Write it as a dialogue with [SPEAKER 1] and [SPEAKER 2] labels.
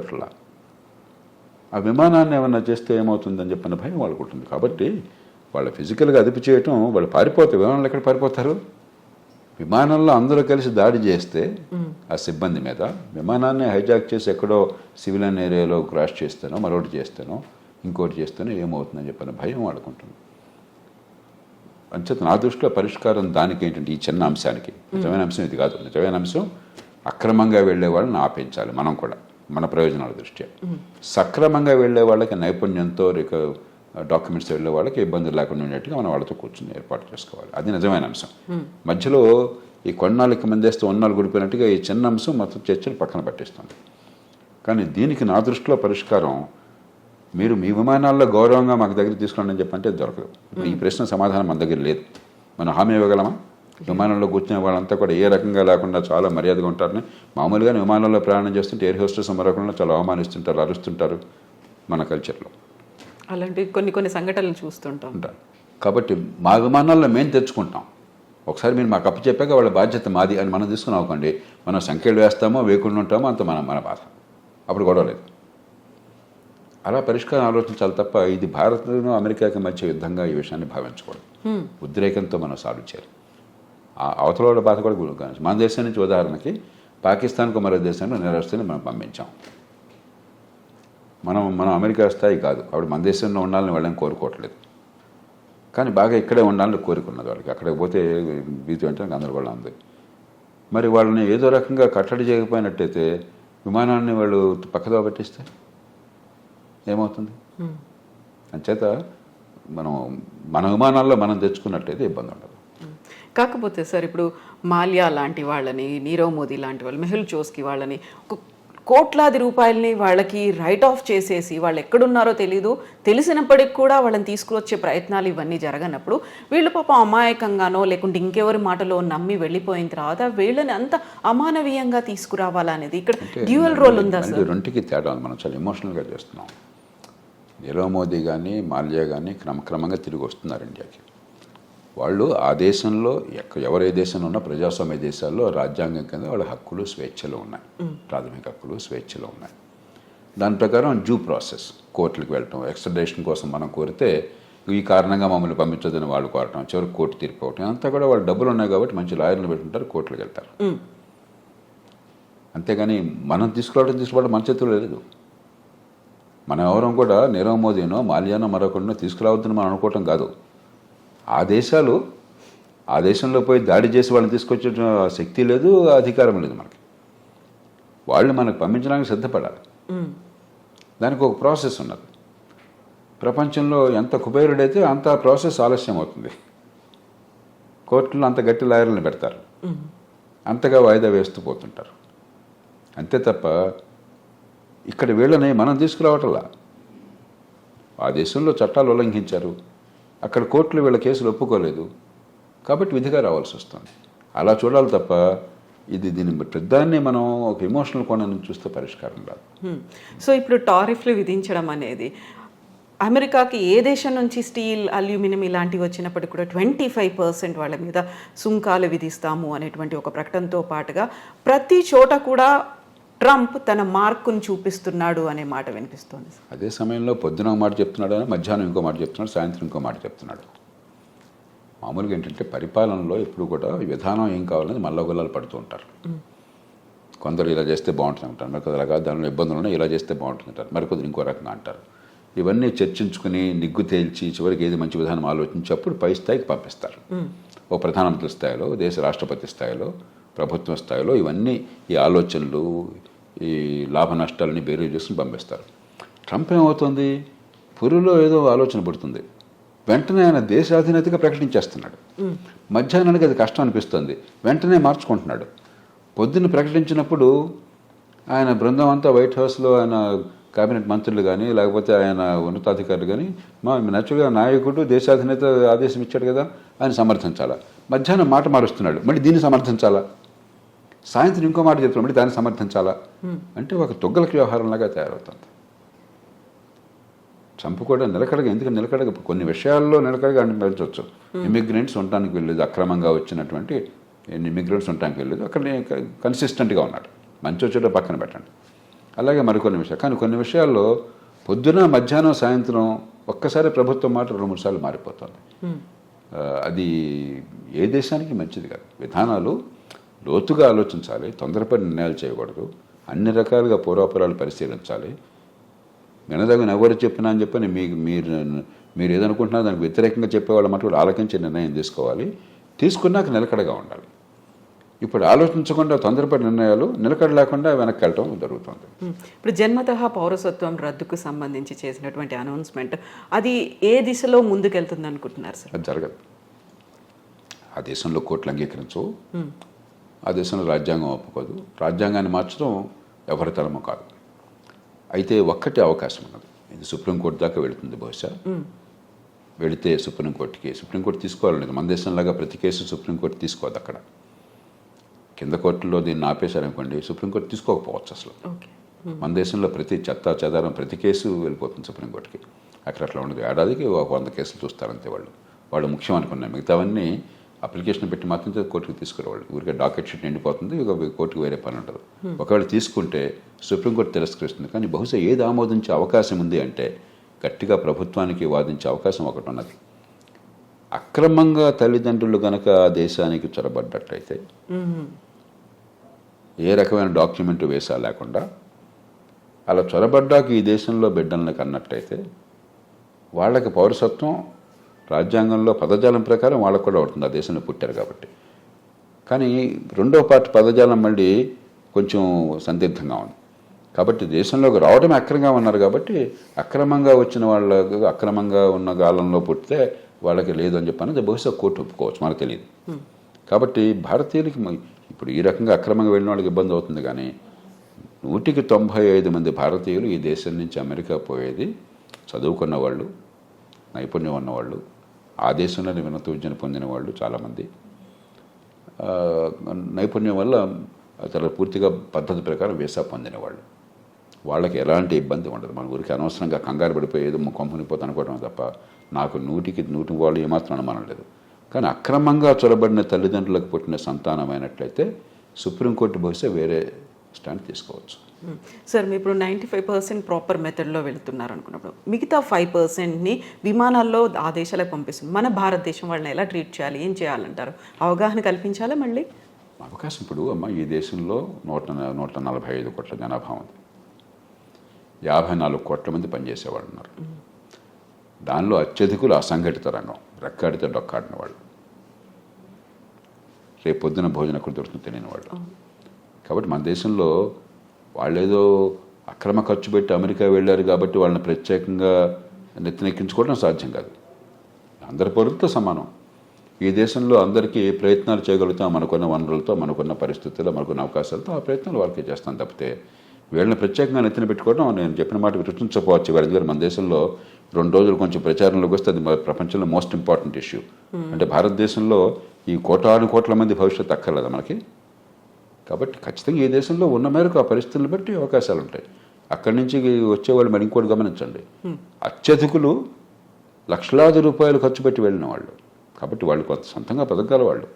[SPEAKER 1] చూడట్లా. ఆ విమానాన్ని ఏమన్నా చేస్తే ఏమవుతుందని చెప్పిన భయం వాళ్ళకు ఉంటుంది. కాబట్టి వాళ్ళ ఫిజికల్గా అదుపు చేయటం, వాళ్ళు పారిపోతారు. విమానంలో ఎక్కడ పారిపోతారు? విమానంలో అందరూ కలిసి దాడి చేస్తే ఆ సిబ్బంది మీద, విమానాన్ని హైజాక్ చేసి ఎక్కడో సివిలియన్ ఏరియాలో క్రాష్ చేస్తానో, మరొకటి చేస్తానో, ఇంకోటి చేస్తానో ఏమవుతుందని చెప్పిన భయం వాడుకుంటుంది. అంచేత నా దృష్టిలో పరిష్కారం దానికి ఏంటంటే, ఈ చిన్న అంశానికి, నిజమైన అంశం ఇది కాదు. నిజమైన అంశం అక్రమంగా వెళ్లే వాళ్ళని ఆపించాలి. మనం కూడా మన ప్రయోజనాల దృష్ట్యా సక్రమంగా వెళ్లే వాళ్ళకి నైపుణ్యంతో డాక్యుమెంట్స్ వెళ్ళే వాళ్ళకి ఇబ్బందులు లేకుండా ఉండేట్టుగా మనం వాళ్ళతో కూర్చొని ఏర్పాటు చేసుకోవాలి. అది నిజమైన అంశం. మధ్యలో ఈ కొన్నాళ్ళకి మందేస్తే ఉన్నాళ్ళు గుడిపోయినట్టుగా ఈ చిన్న అంశం మొత్తం చర్చలు పక్కన పట్టిస్తుంది. కానీ దీనికి నా దృష్టిలో పరిష్కారం, మీరు మీ విమానాల్లో గౌరవంగా మాకు దగ్గర తీసుకోండి అని చెప్పంటే దొరకదు. ఈ ప్రశ్న సమాధానం మన దగ్గర లేదు. మనం హామీ ఇవ్వగలమా? విమానంలో కూర్చునే వాళ్ళంతా కూడా ఏ రకంగా లేకుండా చాలా మర్యాదగా ఉంటారని. మామూలుగానే విమానంలో ప్రయాణం చేస్తుంటే ఎయిర్ హోస్టెస్ మరొకళ్ళు చాలా అవమానిస్తుంటారు, అరుస్తుంటారు మన కల్చర్లో.
[SPEAKER 2] అలాంటి కొన్ని సంఘటనలు చూస్తుంటాం.
[SPEAKER 1] కాబట్టి మా విమానాల్లో మేము తెచ్చుకుంటాం. ఒకసారి మీరు మాకు అప్పు చెప్పాక వాళ్ళ బాధ్యత మాది అని మనం తీసుకుని అవ్వకండి. మనం సంఖ్యలు వేస్తామో వేయకుండా ఉంటామో అంత మన బాధ. అప్పుడు గొడవ లేదు. అలా పరిష్కారం ఆలోచించాలి తప్ప ఇది భారత్ను అమెరికాకి మధ్య యుద్ధంగా ఈ విషయాన్ని భావించకూడదు. ఉద్రేకంతో మనం సాల్వ్ చేయాలి. అవతల వాళ్ళ బాధ కూడా గురించి. మన దేశం నుంచి ఉదాహరణకి పాకిస్తాన్కు మరో దేశంలో నిరవస్థని మనం పంపించాం. మనం అమెరికా స్థాయి కాదు. అప్పుడు మన దేశంలో ఉండాలని వాళ్ళని కోరుకోవట్లేదు. కానీ బాగా ఇక్కడే ఉండాలని కోరుకున్నది వాళ్ళకి. అక్కడికి పోతే బీతి వెంటనే గందరగోళం ఉంది. మరి వాళ్ళని ఏదో రకంగా కట్టడి చేయకపోయినట్టయితే విమానాన్ని వాళ్ళు పక్కదో పట్టిస్తే ఏమవుతుంది? అంచేత మన విమానాల్లో మనం తెచ్చుకున్నట్టయితే ఇబ్బంది ఉండదు.
[SPEAKER 2] కాకపోతే సార్, ఇప్పుడు మాల్యా లాంటి వాళ్ళని, నీరవ్ మోదీ లాంటి వాళ్ళు, మెహుల్ చోస్కి వాళ్ళని కోట్లాది రూపాయలని వాళ్ళకి రైట్ ఆఫ్ చేసేసి వాళ్ళు ఎక్కడున్నారో తెలీదు, తెలిసినప్పటికి కూడా వాళ్ళని తీసుకువచ్చే ప్రయత్నాలు ఇవన్నీ జరగనప్పుడు వీళ్ళు పాపం అమాయకంగానో లేకుంటే ఇంకెవరి మాటలో నమ్మి వెళ్ళిపోయిన తర్వాత వీళ్ళని అంత అమానవీయంగా తీసుకురావాలనేది ఇక్కడ డ్యూయల్ రోల్ ఉందా సార్?
[SPEAKER 1] రెండుకి తేడా ఉంది. మనం చాలా ఎమోషనల్గా చేస్తున్నాం. నీరవ్ మోదీ కానీ మాల్యా కానీ క్రమక్రమంగా తిరిగి వస్తున్నారు ఇండియాకి. వాళ్ళు ఆ దేశంలో ఎవరే దేశంలో ఉన్నా ప్రజాస్వామ్య దేశాల్లో రాజ్యాంగం కింద వాళ్ళ హక్కులు స్వేచ్ఛలు ఉన్నాయి. ప్రాథమిక హక్కులు స్వేచ్ఛలు ఉన్నాయి. దాని ప్రకారం డ్యూ ప్రాసెస్, కోర్టులకు వెళ్ళటం, ఎక్స్ట్రడిషన్ కోసం మనం కోరితే ఈ కారణంగా మమ్మల్ని పంపించదని వాళ్ళు కోరటం, చివరికి కోర్టు తీర్పు అవటం, అంతా కూడా వాళ్ళు డబ్బులు ఉన్నాయి కాబట్టి మంచి లాయర్లు పెట్టుకుంటారు, కోర్టులకు వెళ్తారు. అంతేగాని మనం తీసుకోవడం మన చేతుల్లో లేదు. మనం ఎవరం కూడా నీరవ్ మోదీనో మాల్యానో మరొకరినో తీసుకురావద్దని మనం అనుకోవటం కాదు. ఆ దేశంలో పోయి దాడి చేసి వాళ్ళని తీసుకొచ్చే శక్తి లేదు, అధికారం లేదు మనకి. వాళ్ళు మనకు పంపించడానికి సిద్ధపడాలి. దానికి ఒక ప్రాసెస్ ఉన్నది. ప్రపంచంలో ఎంత కుబేరుడైతే అంత ప్రాసెస్ ఆలస్యం అవుతుంది. కోర్టులో అంత గట్టి లాయర్లను పెడతారు, అంతగా వాయిదా వేస్తూ పోతుంటారు. అంతే తప్ప ఇక్కడ వీళ్ళని మనం తీసుకురావటంలా. ఆ దేశంలో చట్టాలు ఉల్లంఘించారు, అక్కడ కోర్టులు వీళ్ళ కేసులు ఒప్పుకోలేదు కాబట్టి విధిగా రావాల్సి వస్తుంది. అలా చూడాలి తప్ప దీని ప్రధాన్ని మనం ఒక ఎమోషనల్ కోణం నుంచి చూస్తే పరిష్కారం రాదు.
[SPEAKER 2] సో ఇప్పుడు టారిఫ్లు విధించడం అనేది అమెరికాకి ఏ దేశం నుంచి స్టీల్, అల్యూమినియం ఇలాంటివి వచ్చినప్పటికీ కూడా 25% వాళ్ళ మీద సుంకాలు విధిస్తాము అనేటువంటి ఒక ప్రకటనతో పాటుగా ప్రతి చోట కూడా ట్రంప్ తన మార్కును చూపిస్తున్నాడు అనే మాట వినిపిస్తోంది.
[SPEAKER 1] అదే సమయంలో పొద్దున ఒక మాట చెప్తున్నాడు, మధ్యాహ్నం ఇంకో మాట చెప్తున్నాడు, సాయంత్రం ఇంకో మాట చెప్తున్నాడు. మామూలుగా ఏంటంటే పరిపాలనలో ఎప్పుడు కూడా విధానం ఏం కావాలని మల్లగొల్లాలు పడుతూ ఉంటారు. కొందరు ఇలా చేస్తే బాగుంటుంది అంటారు, మరికొందరు అలాగా దానిలో ఇబ్బందులు ఉన్నాయి, ఇలా చేస్తే బాగుంటుంది అంటారు, మరికొందరు ఇంకో రకంగా అంటారు. ఇవన్నీ చర్చించుకుని నిగ్గు తేల్చి చివరికి ఏది మంచి విధానం ఆలోచించి అప్పుడు పై స్థాయికి పంపిస్తారు. ఓ ప్రధానమంత్రి స్థాయిలో, దేశ రాష్ట్రపతి స్థాయిలో, ప్రభుత్వ స్థాయిలో ఇవన్నీ ఈ ఆలోచనలు, ఈ లాభ నష్టాలని బేరీ చేసుకుని పంపిస్తారు. ట్రంప్ ఏమవుతుంది, పురిలో ఏదో ఆలోచన పడుతుంది, వెంటనే ఆయన దేశాధినేతగా ప్రకటించేస్తున్నాడు. మధ్యాహ్నానికి అది కష్టం అనిపిస్తుంది, వెంటనే మార్చుకుంటున్నాడు. పొద్దున్న ప్రకటించినప్పుడు ఆయన బృందం అంతా వైట్ హౌస్లో ఆయన కేబినెట్ మంత్రులు కానీ లేకపోతే ఆయన ఉన్నతాధికారులు కానీ నేచురల్గా నాయకుడు దేశాధినేత ఆదేశం ఇచ్చాడు కదా ఆయన సమర్థించాలా. మధ్యాహ్నం మాట మారుస్తున్నాడు, మళ్ళీ దీన్ని సమర్థించాలా. సాయంత్రం ఇంకో మాట చెప్తున్నాడు, మళ్ళీ దాన్ని సమర్థించాలా. అంటే ఒక తొగ్గలకి వ్యవహారంలాగా తయారవుతుంది. ట్రంప్ కూడా నిలకడగా, ఎందుకంటే నిలకడగా కొన్ని విషయాల్లో నిలకడగా అనిపించవచ్చు. ఇమిగ్రెంట్స్ ఉండటానికి వెళ్ళలేదు, అక్రమంగా వచ్చినటువంటి ఇమిగ్రెంట్స్ ఉండటానికి వెళ్ళలేదు, అక్కడ కన్సిస్టెంట్గా ఉన్నాడు. మంచి వచ్చేటో పక్కన పెట్టండి. అలాగే మరికొన్ని విషయాలు. కానీ కొన్ని విషయాల్లో పొద్దున మధ్యాహ్నం సాయంత్రం ఒక్కసారి ప్రభుత్వం మాట 2-3 సార్లు మారిపోతుంది. అది ఏ దేశానికి మంచిది కాదు. విధానాలు లోతుగా ఆలోచించాలి, తొందరపడి నిర్ణయాలు చేయకూడదు, అన్ని రకాలుగా పూర్వాపరాలు పరిశీలించాలి. వినదగిన ఎవరు చెప్పినా అని చెప్పని మీరు ఏదనుకుంటున్నా దానికి వ్యతిరేకంగా చెప్పేవాళ్ళ మటుకు ఆలోచించి నిర్ణయం తీసుకోవాలి. తీసుకున్నాక నిలకడగా ఉండాలి. ఇప్పుడు ఆలోచించకుండా తొందరపడి నిర్ణయాలు నిలకడ లేకుండా వెనక్కి వెళ్ళటం జరుగుతుంది.
[SPEAKER 2] ఇప్పుడు జన్మతః పౌరసత్వం రద్దుకు సంబంధించి చేసినటువంటి అనౌన్స్మెంట్ అది ఏ దిశలో ముందుకెళ్తుంది అనుకుంటున్నారు సార్?
[SPEAKER 1] అది జరగదు. ఆ దేశంలో కోర్టులు అంగీకరించవు, ఆ దేశంలో రాజ్యాంగం ఒప్పుకోదు. రాజ్యాంగాన్ని మార్చడం ఎవరి తరమో కాదు. అయితే ఒక్కటే అవకాశం ఉన్నది, ఇది సుప్రీంకోర్టు దాకా వెళుతుంది. బహుశా వెళితే సుప్రీంకోర్టు తీసుకోవాలనేది. మన దేశంలాగా ప్రతి కేసు సుప్రీంకోర్టు తీసుకోవద్దు. అక్కడ కింద కోర్టులో దీన్ని ఆపేశారనుకోండి, సుప్రీంకోర్టు తీసుకోకపోవచ్చు అసలు. మన దేశంలో ప్రతి చెత్త చెదారం ప్రతి కేసు వెళ్ళిపోతుంది సుప్రీంకోర్టుకి. అక్కడ అట్లా ఉండదు. ఏడాదికి 100 కేసులు చూస్తారంతే. వాళ్ళు ముఖ్యం అనుకున్నాయి. మిగతావన్నీ అప్లికేషన్ పెట్టి మాత్రం కోర్టుకు తీసుకురావాలి. ఊరికే డాకెట్ షీట్ నిండిపోతుంది, ఇక కోర్టుకు వేరే పని ఉండదు. ఒకవేళ తీసుకుంటే సుప్రీంకోర్టు తిరస్కరిస్తుంది. కానీ బహుశా ఏది ఆమోదించే అవకాశం ఉంది అంటే గట్టిగా ప్రభుత్వానికి వాదించే అవకాశం ఒకటి ఉన్నది. అక్రమంగా తల్లిదండ్రులు గనక ఆ దేశానికి చొరబడ్డట్టయితే, ఏ రకమైన డాక్యుమెంట్ వేసా లేకుండా అలా చొరబడ్డాక ఈ దేశంలో బిడ్డలను కన్నట్టయితే వాళ్ళకి పౌరసత్వం రాజ్యాంగంలో పదజాలం ప్రకారం వాళ్ళకు కూడా అవుతుంది, ఆ దేశంలో పుట్టారు కాబట్టి. కానీ రెండో పార్ట్ పదజాలం మళ్ళీ కొంచెం సందిగ్ధంగా ఉంది. కాబట్టి దేశంలోకి రావడమే అక్రమంగా ఉన్నారు కాబట్టి అక్రమంగా వచ్చిన వాళ్ళకు అక్రమంగా ఉన్న కాలంలో పుట్టితే వాళ్ళకి లేదు అని చెప్పని బహుశా కోర్టు ఒప్పుకోవచ్చు, మనకు తెలియదు. కాబట్టి భారతీయులకి ఇప్పుడు ఈ రకంగా అక్రమంగా వెళ్ళిన వాళ్ళకి ఇబ్బంది అవుతుంది. కానీ 195 మంది భారతీయులు ఈ దేశం నుంచి అమెరికా పోయేది చదువుకున్న వాళ్ళు, నైపుణ్యం ఉన్నవాళ్ళు, ఆ దేశంలోనే ఉన్నత విద్యను పొందిన వాళ్ళు చాలామంది. నైపుణ్యం వల్ల చాలా పూర్తిగా పద్ధతి ప్రకారం వీసా పొందిన వాళ్ళు. వాళ్ళకి ఎలాంటి ఇబ్బంది ఉండదు. మన ఊరికి అనవసరంగా కంగారు పడిపోయి ఏదో కంపెనీపోతే అనుకోవడం తప్ప నాకు 100కి వాళ్ళు ఏమాత్రం అనుమానం లేదు. కానీ అక్రమంగా చొరబడిన తల్లిదండ్రులకు పుట్టిన సంతానమైనట్లయితే సుప్రీంకోర్టు బహుశా వేరే స్టాండ్ తీసుకోవచ్చు.
[SPEAKER 2] సార్ మీరు ఇప్పుడు 95% ప్రాపర్ మెథడ్లో వెళుతున్నారు అనుకున్నప్పుడు మిగతా 5%ని విమానాల్లో ఆ దేశాలకు పంపిస్తుంది. మన భారతదేశం వాళ్ళని ఎలా ట్రీట్ చేయాలి, ఏం చేయాలంటారు? అవగాహన కల్పించాలా? మళ్ళీ
[SPEAKER 1] అవకాశం ఇప్పుడు ఈ దేశంలో 145 కోట్ల జనాభా ఉంది. 54 కోట్ల మంది పనిచేసేవాళ్ళు ఉన్నారు. దానిలో అత్యధికులు అసంఘటిత రంగం, రెక్కాడితే డొక్కాడిన వాళ్ళు, రేపు పొద్దున భోజనం ఎక్కడ దొరుకుతుందో తెలియని వాళ్ళు. కాబట్టి మన దేశంలో వాళ్ళేదో అక్రమ ఖర్చు పెట్టి అమెరికా వెళ్ళారు కాబట్టి వాళ్ళని ప్రత్యేకంగా నెత్తినెక్కించుకోవడం సాధ్యం కాదు. అందరి పౌరులతో సమానం. ఈ దేశంలో అందరికీ ప్రయత్నాలు చేయగలుగుతాం, మనకున్న వనరులతో, మనకున్న పరిస్థితుల్లో, మనకున్న అవకాశాలతో ఆ ప్రయత్నాలు వాళ్ళకి చేస్తాం తప్పితే వీళ్ళని ప్రత్యేకంగా నెత్తిన పెట్టుకోవడం నేను చెప్పిన మాట రుచించకపోవచ్చు. ఎందుకంటే మన దేశంలో 2 రోజులు కొంచెం ప్రచారంలోకి వస్తే అది ప్రపంచంలో మోస్ట్ ఇంపార్టెంట్ ఇష్యూ. అంటే భారతదేశంలో ఈ కోట్ల మంది భవిష్యత్తు అక్కర్లేదా మనకి? కాబట్టి ఖచ్చితంగా ఈ దేశంలో ఉన్న మేరకు ఆ పరిస్థితులను బట్టి అవకాశాలు ఉంటాయి. అక్కడి నుంచి వచ్చేవాళ్ళు మరి ఇంకోటి గమనించండి, అత్యధికులు లక్షలాది రూపాయలు ఖర్చు పెట్టి వెళ్ళిన వాళ్ళు. కాబట్టి వాళ్ళు కొంత సొంతంగా బతకగల వాళ్ళు.